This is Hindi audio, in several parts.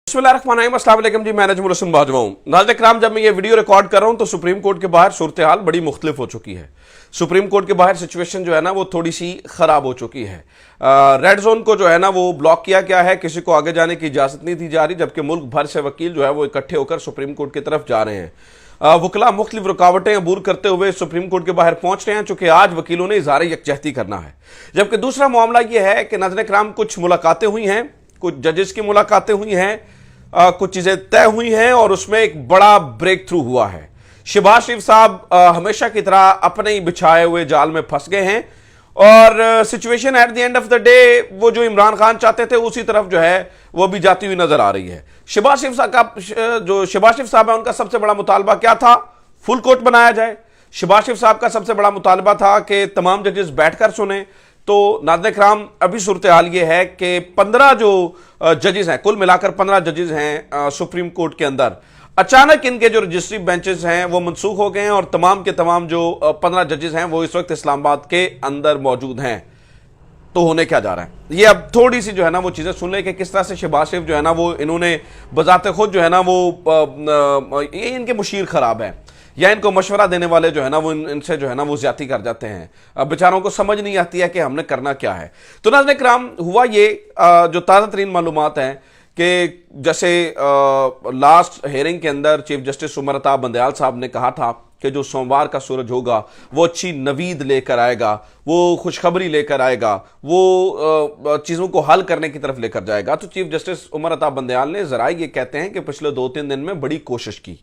बिस्मिल्लाहिर्रहमानिर्रहीम, अस्सलाम वालेकुम जी। मैं नजमुल हसन बाजवा हूं। नाज़रीन इकराम, जब मैं ये वीडियो रिकॉर्ड कर रहा हूं तो सुप्रीम कोर्ट के बाहर सूरत हाल बड़ी मुख्तलिफ हो चुकी है। सुप्रीम कोर्ट के बाहर सिचुएशन जो है ना वो थोड़ी सी खराब हो चुकी है। रेड जोन को जो है ना वो ब्लॉक किया गया है, किसी को आगे जाने की इजाजत नहीं दी जा रही, जबकि मुल्क भर से वकील जो है वो इकट्ठे होकर सुप्रीम कोर्ट की तरफ जा रहे हैं। वकला मुख्तलिफ रुकावटें अबूर करते हुए सुप्रीम कोर्ट के बाहर पहुंच रहे हैं, चूंकि आज वकीलों ने इज़हार यकजहती करना है। जबकि दूसरा मामला यह है कि नाज़रीन इकराम कुछ मुलाकातें हुई हैं, कुछ जजेस की मुलाकातें हुई हैं, कुछ चीजें तय हुई हैं और उसमें एक बड़ा ब्रेक थ्रू हुआ है। शहबाज शरीफ साहब हमेशा की तरह अपने ही बिछाए हुए जाल में फंस गए हैं और situation at the end of the day वो जो इमरान खान चाहते थे उसी तरफ जो है वो भी जाती हुई नजर आ रही है। शहबाज शरीफ साहब का जो शहबाज शरीफ साहब है उनका सबसे बड़ा मुतालबा क्या था? फुल कोर्ट बनाया जाए। शहबाज शरीफ साहब का सबसे बड़ा मुतालबा था कि तमाम जजेस बैठकर सुने। तो नाज़रीन इकराम, अभी सूरत हाल ये है कि 15 जो जजेस हैं, कुल मिलाकर 15 जजेस हैं सुप्रीम कोर्ट के अंदर, अचानक इनके जो रजिस्ट्री बेंचेस हैं वो मनसूख हो गए हैं और तमाम के तमाम जो 15 जजेस हैं वो इस वक्त इस्लामाबाद के अंदर मौजूद हैं। तो होने क्या जा रहा है, ये अब थोड़ी सी जो है ना वो चीजें सुन ले कि किस तरह से शहबाज शरीफ जो है ना वो इन्होंने बजाते खुद जो है ना वो ये इनके मुशीर खराब है या इनको मशवरा देने वाले जो है ना वो इनसे जो है ना वो ज्यादती कर जाते हैं। अब बेचारों को समझ नहीं आती है कि हमने करना क्या है। तो नाज़रीन इकराम, हुआ ये जो ताज़ा तरीन मालूमात हैं कि जैसे लास्ट हेयरिंग के अंदर चीफ जस्टिस उमर अता बंदयाल साहब ने कहा था कि जो सोमवार का सूरज होगा वो अच्छी नवीद लेकर आएगा, वो खुशखबरी लेकर आएगा, वो चीज़ों को हल करने की तरफ लेकर जाएगा। तो चीफ जस्टिस उमर अता बंदयाल ने ज़रा ये कहते हैं कि पिछले 2-3 दिन में बड़ी कोशिश की,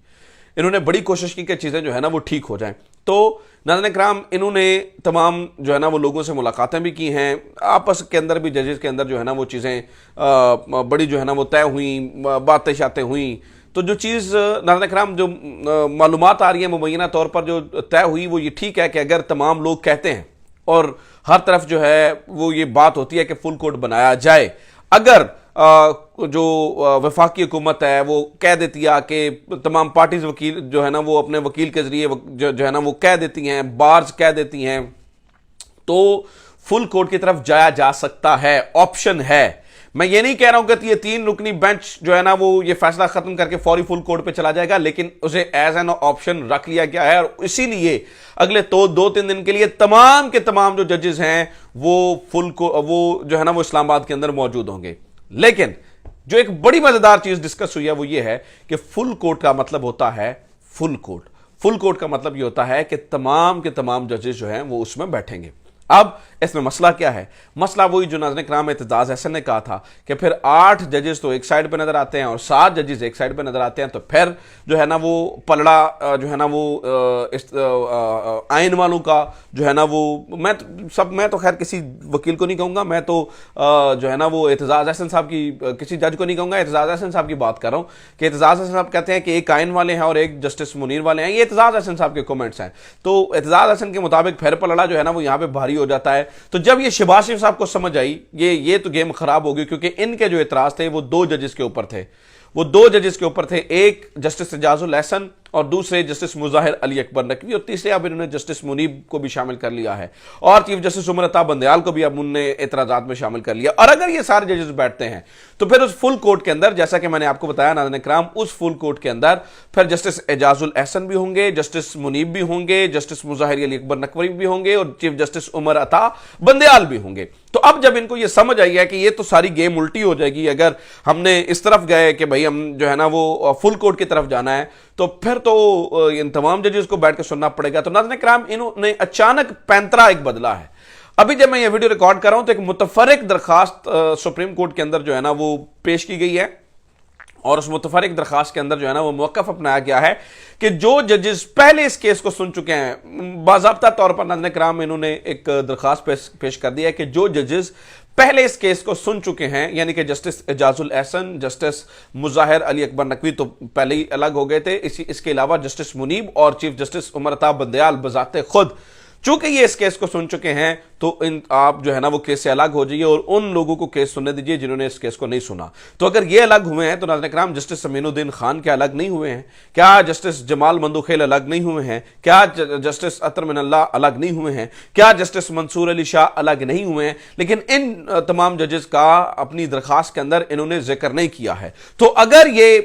इन्होंने बड़ी कोशिश की कि चीज़ें जो है ना वो ठीक हो जाएं। तो नाज़रीन इकराम, इन्होंने तमाम जो है ना वो लोगों से मुलाकातें भी की हैं, आपस के अंदर भी जजेस के अंदर जो है ना वो चीज़ें बड़ी जो है ना वो तय हुई, बातें शातें हुई। तो जो चीज़ नाज़रीन इकराम जो मालूमात आ रही है मुबैना तौर पर जो तय हुई वो ये ठीक है कि अगर तमाम लोग कहते हैं और हर तरफ जो है वो ये बात होती है कि फुल कोर्ट बनाया जाए, अगर जो वफाकी हुकूमत है वो कह देती है कि तमाम पार्टीज वकील जो है ना वो अपने वकील के जरिए जो है ना वो कह देती हैं, बार्स कह देती हैं, तो फुल कोर्ट की तरफ जाया जा सकता है, ऑप्शन है। मैं ये नहीं कह रहा हूं कि ये 3 रुकनी बेंच जो है ना वो ये फैसला खत्म करके फौरी फुल कोर्ट पे चला जाएगा, लेकिन उसे एज एन ऑप्शन रख लिया गया है और इसीलिए अगले तो 2-3 दिन के लिए तमाम के तमाम जो जजेस हैं वो वो जो है ना वो इस्लामाबाद के अंदर मौजूद होंगे। लेकिन जो एक बड़ी मजेदार चीज डिस्कस हुई है वो ये है कि फुल कोर्ट का मतलब होता है फुल कोर्ट। फुल कोर्ट का मतलब ये होता है कि तमाम के तमाम जजेस जो हैं वो उसमें बैठेंगे। अब इसमें मसला क्या है? मसला वही जो नाज़रीन इकराम एतजाज़ हसन ने कहा था कि फिर 8 जजेस तो एक साइड पे नजर आते हैं और 7 जजेस एक साइड पे नजर आते हैं, तो फिर जो है ना वो पलड़ा जो है ना वो आइन वालों का जो है ना वो मैं तो खैर किसी वकील को नहीं कहूँगा, मैं तो जो है ना वो एतजाज़ हसन साहब की किसी जज को नहीं कहूँगा, एतजाज़ हसन साहब की बात कर रहा हूँ कि एतजाज़ हसन साहब कहते हैं कि एक आइन वाले हैं और एक जस्टिस मुनीर वाले हैं। ये एतजाज़ हसन साहब के कमेंट्स हैं। तो एतजाज़ हसन के मुताबिक फिर पलड़ा जो है ना वो यहाँ पे भारी हो जाता है। तो जब ये शहबाज शरीफ साहब को समझ आई ये तो गेम खराब हो गई, क्योंकि इनके जो एतराज थे वो 2 जजेस के ऊपर थे, वो 2 जजेस के ऊपर थे, एक जस्टिस एजाजुल एहसन और दूसरे जस्टिस मुजाहिर अली अकबर नकवी और तीसरे अब इन्होंने जस्टिस मुनीब को भी शामिल कर लिया है और चीफ जस्टिस उमर अता बंदयाल को भी अब उन्होंने एतराजात में शामिल कर लिया। और अगर ये सारे जजेस बैठते हैं तो फिर उस फुल कोर्ट के अंदर, जैसा कि मैंने आपको बताया नाज़रीन इकराम, उस फुल कोर्ट के अंदर फिर जस्टिस एजाजुल एहसन भी होंगे, जस्टिस मुनीब भी होंगे, जस्टिस मुजाहिर अली अकबर नकवी भी होंगे और चीफ जस्टिस उमर अता बंदयाल भी होंगे। तो अब जब इनको ये समझ आई है कि ये तो सारी गेम उल्टी हो जाएगी अगर हमने इस तरफ गए कि भाई हम जो है ना वो फुल कोर्ट की तरफ जाना है, तो फिर तो इन तमाम जजेस को बैठ कर सुनना पड़ेगा। तो नाज़रीन इकराम, इन्होंने अचानक पैंतरा एक बदला है। अभी जब मैं ये वीडियो रिकॉर्ड कर रहा हूं तो एक मुतफरिक दरखास्त सुप्रीम कोर्ट के अंदर जो है ना वो पेश की गई है और उस मुतफरिक दरखास्त के अंदर जो है ना वो मौक़िफ़ अपनाया गया है कि जो जजेस पहले इस केस को सुन चुके हैं, बाज़ाब्ता तौर पर नाज़रीन इकराम इन्होंने एक दरखास्त पेश कर दी है कि जो जजेस पहले इस केस को सुन चुके हैं, यानी कि जस्टिस एजाजुल एहसन, जस्टिस मुजाहिर अली अकबर नकवी तो पहले ही अलग हो गए थे, इसके अलावा जस्टिस मुनीब और चीफ जस्टिस उमर अता बंदयाल बजाते खुद चूंकि ये इस केस को सुन चुके हैं तो इन आप जो है ना वो केस से अलग हो जाइए और उन लोगों को केस सुनने दीजिए जिन्होंने इस केस को नहीं सुना। तो अगर ये अलग हुए हैं तो नाज़रीन इकराम जस्टिस अमीनुद्दीन खान क्या अलग नहीं हुए हैं? क्या जस्टिस जमाल मंदुखेल अलग नहीं हुए हैं? क्या जस्टिस अतर मिनल्लाह अलग नहीं हुए हैं? क्या जस्टिस मंसूर अली शाह अलग नहीं हुए हैं? लेकिन इन तमाम जजेस का अपनी दरखास्त के अंदर इन्होंने जिक्र नहीं किया है। तो अगर ये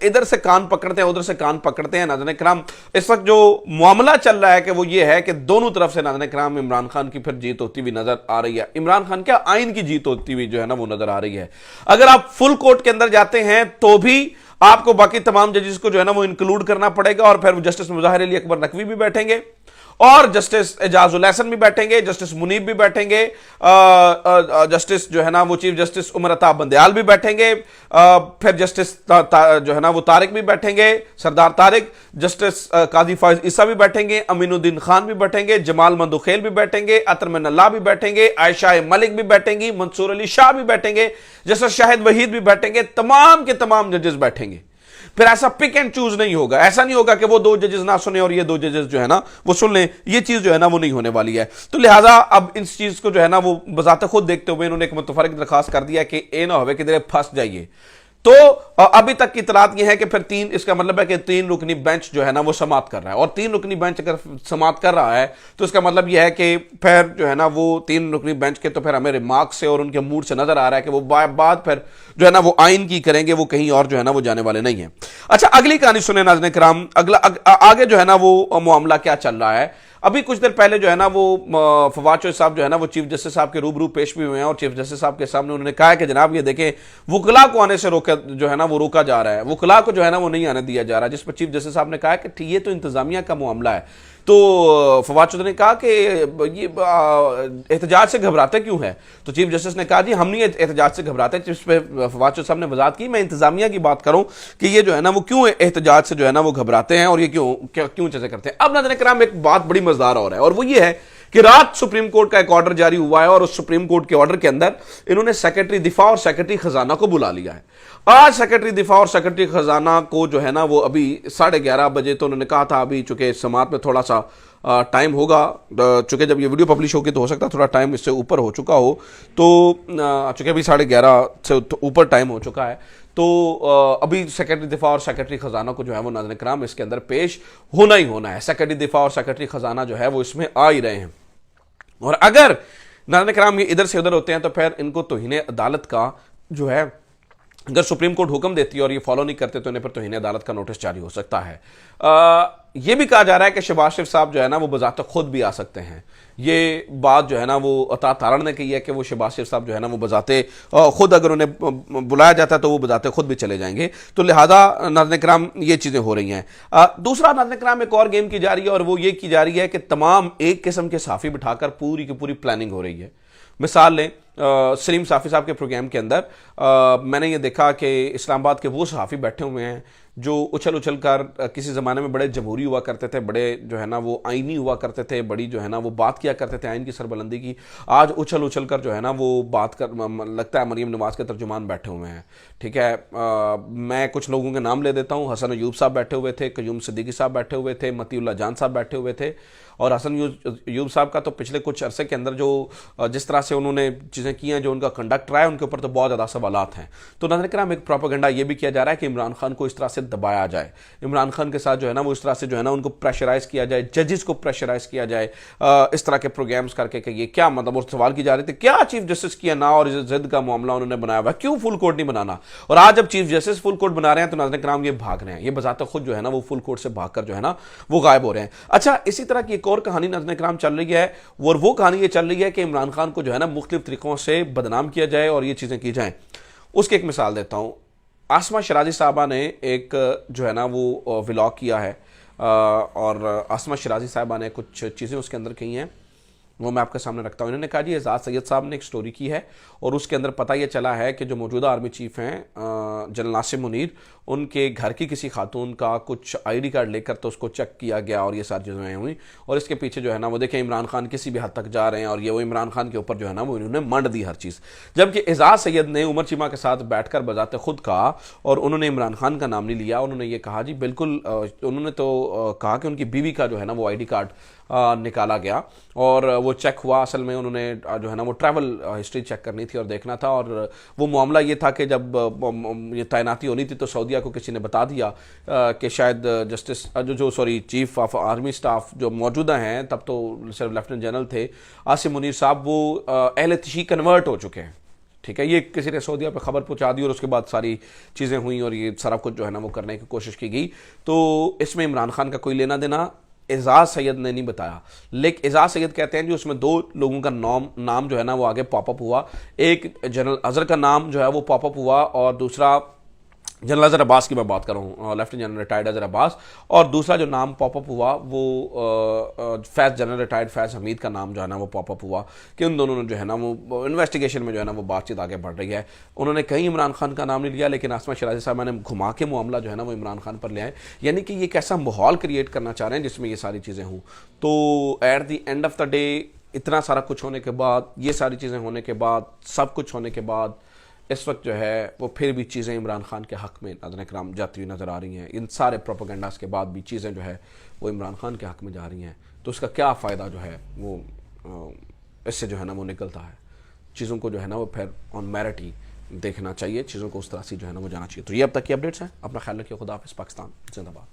इधर से कान पकड़ते हैं उधर से कान पकड़ते हैं, नाज़रीन इकराम इस वक्त जो मामला चल रहा है कि वो ये है कि दोनों तरफ से नाज़रीन इकराम इमरान खान की फिर जीत होती हुई नजर आ रही है। इमरान खान क्या आइन की जीत होती हुई जो है ना वो नजर आ रही है। अगर आप फुल कोर्ट के अंदर जाते हैं तो भी आपको बाकी तमाम जजेस को जो है ना वो इंक्लूड करना पड़ेगा और फिर जस्टिस मुज़ाहिर अली अकबर नकवी भी बैठेंगे और जस्टिस एजाजुल हसन भी बैठेंगे, जस्टिस मुनीब भी बैठेंगे, जस्टिस जो है ना वो चीफ जस्टिस उमर अता बंदयाल भी बैठेंगे, फिर जस्टिस जो है ना वो तारिक भी बैठेंगे, सरदार तारिक, जस्टिस काजी फाइज ईसा भी बैठेंगे, अमीनुद्दीन खान भी बैठेंगे, जमाल मंदुखेल भी बैठेंगे, अतर मिनल्लाह भी बैठेंगे, आयशा मलिक भी बैठेंगी, मंसूर अली शाह भी बैठेंगे, जस्टिस शाहिद वहीद भी बैठेंगे, तमाम के तमाम जजेस बैठेंगे। फिर ऐसा पिक एंड चूज नहीं होगा, ऐसा नहीं होगा कि वो दो जजेस ना सुने और ये दो जजेस जो है ना वो सुन लें, ये चीज जो है ना वो नहीं होने वाली है। तो लिहाजा अब इस चीज को जो है ना वो बजाते खुद देखते हुए इन्होंने एक मुतफरक दरखास्त कर दिया कि ए ना हो कि फंस जाइए। तो अभी तक की इतलात यह है कि फिर तीन, इसका मतलब है कि तीन रुकनी बेंच जो है ना वो समाअत कर रहा है और तीन रुकनी बेंच अगर समाअत कर रहा है तो इसका मतलब यह है कि फिर जो है ना वो तीन रुकनी बेंच के तो फिर हमें रिमार्क से और उनके मूड से नजर आ रहा है कि वो बात फिर जो है ना वो आइन की करेंगे, वो कहीं और जो है ना वो जाने वाले नहीं है। अच्छा, अगली कहानी सुने नाज़रीन किराम, आगे जो है ना वो मामला क्या चल रहा है। अभी कुछ देर पहले जो है ना वो फवाद चौधरी साहब जो है ना वो चीफ जस्टिस साहब के रूबरू पेश भी हुए हैं और चीफ जस्टिस साहब के सामने उन्होंने कहा है कि जनाब ये देखें वकला को आने से रोका जो है ना वो रोका जा रहा है, वकला को जो है ना वो नहीं आने दिया जा रहा, जिस पर चीफ जस्टिस साहब ने कहा कि ये तो इंतजामिया का मामला है। तो फवाद चौधरी ने कहा कि ये एहतजाज से घबराते क्यों है? तो चीफ जस्टिस ने कहा जी हम नहीं एहतजाज से घबराते। जिस पे फवाद चौधरी साहब ने वजाहत की मैं इंतजामिया की बात करूं कि ये जो है ना वो क्यों एहतजाज से जो है ना वो घबराते हैं और ये क्यों चीजें करते हैं। अब नाज़रीन किराम एक बात बड़ी मजेदार हो रहा है और वो ये है कि रात सुप्रीम कोर्ट का एक ऑर्डर जारी हुआ है और उस सुप्रीम कोर्ट के ऑर्डर के अंदर इन्होंने सेक्रेटरी दिफा और सेक्रेटरी खजाना को बुला लिया है। आज सेक्रेटरी दिफा और सेक्रेटरी खजाना को जो है ना वो अभी 11:30 बजे, तो उन्होंने कहा था अभी चूंकि समात में थोड़ा सा टाइम होगा, चूंकि जब ये वीडियो पब्लिश होगी तो हो सकता है थोड़ा टाइम इससे ऊपर हो चुका हो, तो चूंकि अभी 11:30 से ऊपर टाइम हो चुका है तो अभी सेक्रेटरी दिफा और सेक्रेटरी खजाना को जो है वो नाज़रीन किराम इसके अंदर पेश होना ही होना है। सेक्रेटरी दिफा और सेक्रेटरी खजाना जो है वो इसमें आ ही रहे हैं और अगर नाज़रीन किराम ये इधर से उधर होते हैं तो फिर इनको तौहीन अदालत का जो है, अगर सुप्रीम कोर्ट हुक्म देती है और ये फॉलो नहीं करते तो इन्हें पर तौहीन अदालत का नोटिस जारी हो सकता है। यह भी कहा जा रहा है कि शहबाज शरीफ साहब जो है ना वो बजाते खुद भी आ सकते हैं। ये बात जो है ना वो अता तारण ने कही है कि वो शहबाज शरीफ साहब जो है ना वो बजाते खुद, अगर उन्हें बुलाया जाता है तो वो बजाते खुद भी चले जाएंगे। तो लिहाजा नाज़रीन किराम ये चीज़ें हो रही हैं। दूसरा नाज़रीन किराम एक और गेम की जा रही है और वो ये की जा रही है कि तमाम एक किस्म के साफ़ी बिठाकर पूरी की पूरी प्लानिंग हो रही है। मिसाल लें सलीम साफ़ी साहब के प्रोग्राम के अंदर मैंने ये देखा कि इस्लामाबाद के वो सहाफ़ी बैठे हुए हैं जो उछल उछल कर किसी ज़माने में बड़े जमहूरी हुआ करते थे, बड़े जो है ना वो आइनी हुआ करते थे, बड़ी जो है ना वो बात किया करते थे आइन की सरबलंदी की। आज उछल उछल कर जो है ना वो बात कर, लगता है मरीम नवाज़ के तर्जुमान बैठे हुए हैं। ठीक है, मैं कुछ लोगों के नाम ले देता हूँ। हसन अयूब साहब बैठे हुए थे, कयूम सिद्दीकी साहब बैठे हुए थे, मतीउल्लाह जान साहब बैठे हुए थे। और हसन अयूब साहब का तो पिछले कुछ अरसे के अंदर जो जिस तरह से उन्होंने चीज़ें की हैं, जो उनका कंडक्ट रहा है, उनके ऊपर तो बहुत ज़्यादा सवालात हैं। तो नाज़रीन किराम एक प्रोपेगेंडा ये भी किया जा रहा है कि इमरान खान को इस तरह से दबाया जाए, इमरान खान के साथ जो है ना वो इस तरह से जो है ना उनको प्रेशराइज किया जाए, जजेस को प्रेशराइज किया जाए इस तरह के प्रोग्राम्स करके कि ये क्या मतलब। और सवाल की जा रही थी क्या चीफ जस्टिस की ना और जिद का मामला उन्होंने बनाया हुआ, क्यों फुल कोर्ट नहीं बनाना। और आज जब चीफ जस्टिस फुल कोर्ट बना रहे हैं तो नाज़रीन किराम ये भाग रहे हैं, ये बजाते खुद जो है ना वो फुल कोर्ट से भागकर जो है ना वो गायब हो रहे हैं। अच्छा, इसी तरह की एक और कहानी नाज़रीन किराम चल रही है और वो कहानी ये चल रही है कि इमरान खान को जो है ना मुख्तलिफ तरीकों से बदनाम किया जाए और ये चीज़ें की जाएं। उसकी एक मिसाल देता हूँ। आसमा शराजी साहबा ने एक जो है ना वो व्लॉग किया है और आसमा शराजी साहबा ने कुछ चीज़ें उसके अंदर कही हैं, वो मैं आपके सामने रखता हूँ। इन्होंने कहा जी एजाज सैयद साहब ने एक स्टोरी की है और उसके अंदर पता यह चला है कि जो मौजूदा आर्मी चीफ हैं जनरल नासिम मुनीर, उनके घर की किसी खातून का कुछ आईडी कार्ड लेकर तो उसको चेक किया गया और ये सारी चीज़ें हुई। और इसके पीछे जो है ना वो देखें इमरान खान किसी भी हद तक जा रहे हैं और ये वो इमरान खान के ऊपर जो है ना वो इन्होंने मंड दी हर चीज़। जबकि एजाज सैयद ने उमर चीमा के साथ बैठकर बजाते खुद कहा और उन्होंने इमरान खान का नाम नहीं लिया। उन्होंने ये कहा जी बिल्कुल, उन्होंने तो कहा कि उनकी बीवी का जो है ना वो आईडी कार्ड निकाला गया और वो चेक हुआ। असल में उन्होंने जो है ना वो ट्रैवल हिस्ट्री चेक करनी थी और देखना था, और वो मामला ये था कि जब ये तैनाती होनी थी तो सऊदीया को किसी ने बता दिया कि शायद जस्टिस जो sorry chief of army staff जो मौजूदा हैं, तब तो सिर्फ लेफ्टिनेंट जनरल थे, आसिम मुनीर साहब, वो अहले तशी कन्वर्ट हो चुके हैं। ठीक है, ये किसी ने सऊदीया पर खबर पहुंचा दी और उसके बाद सारी चीज़ें हुई और ये सारा कुछ जो है ना वो करने की कोशिश की गई। तो इसमें इमरान खान का कोई लेना देना एजाज सैयद ने नहीं बताया, लेकिन एजाज सैयद कहते हैं कि उसमें दो लोगों का नाम जो है ना वो आगे पॉपअप हुआ। एक जनरल अजहर का नाम जो है वो पॉपअप हुआ और दूसरा जनरल अजहर अब्बास की मैं बात कर रहा हूँ, lieutenant general retired Azhar Abbas, और दूसरा जो नाम पॉपअप हुआ वो फैज़ जनरल रिटायर्ड फैज़ हमीद का नाम जो है ना वो पॉपअप हुआ कि उन दोनों ने जो है ना वो इन्वेस्टिगेशन में जो है ना वो बातचीत आगे बढ़ रही है। उन्होंने कहीं इमरान खान का नाम नहीं लिया, लेकिन आसमा शराजी साहब मैंने घुमा के मामला जो है ना वो इमरान खान पर ले आए, यानी कि ये कैसा माहौल क्रिएट करना चाह रहे हैं जिसमें ये सारी चीज़ें हों। तो at the end of the day इतना सारा कुछ होने के बाद, ये सारी चीज़ें होने के बाद, सब कुछ होने के बाद, इस वक्त जो है वो फिर भी चीज़ें इमरान खान के हक़ में नाज़रीन किराम जाती हुई नज़र आ रही हैं। इन सारे प्रोपेगेंडास के बाद भी चीज़ें जो है वो इमरान खान के हक़ में जा रही हैं, तो उसका क्या फ़ायदा जो है वो इससे जो है ना वो निकलता है। चीज़ों को जो है ना वो फिर ऑन मेरिट ही देखना चाहिए, चीज़ों को उस तरह से जो है ना वो जाना चाहिए। तो ये अब तक की अपडेट्स हैं। अपना ख्याल रखिए। खुदा हाफ़िज़। पाकिस्तान जिंदाबाद।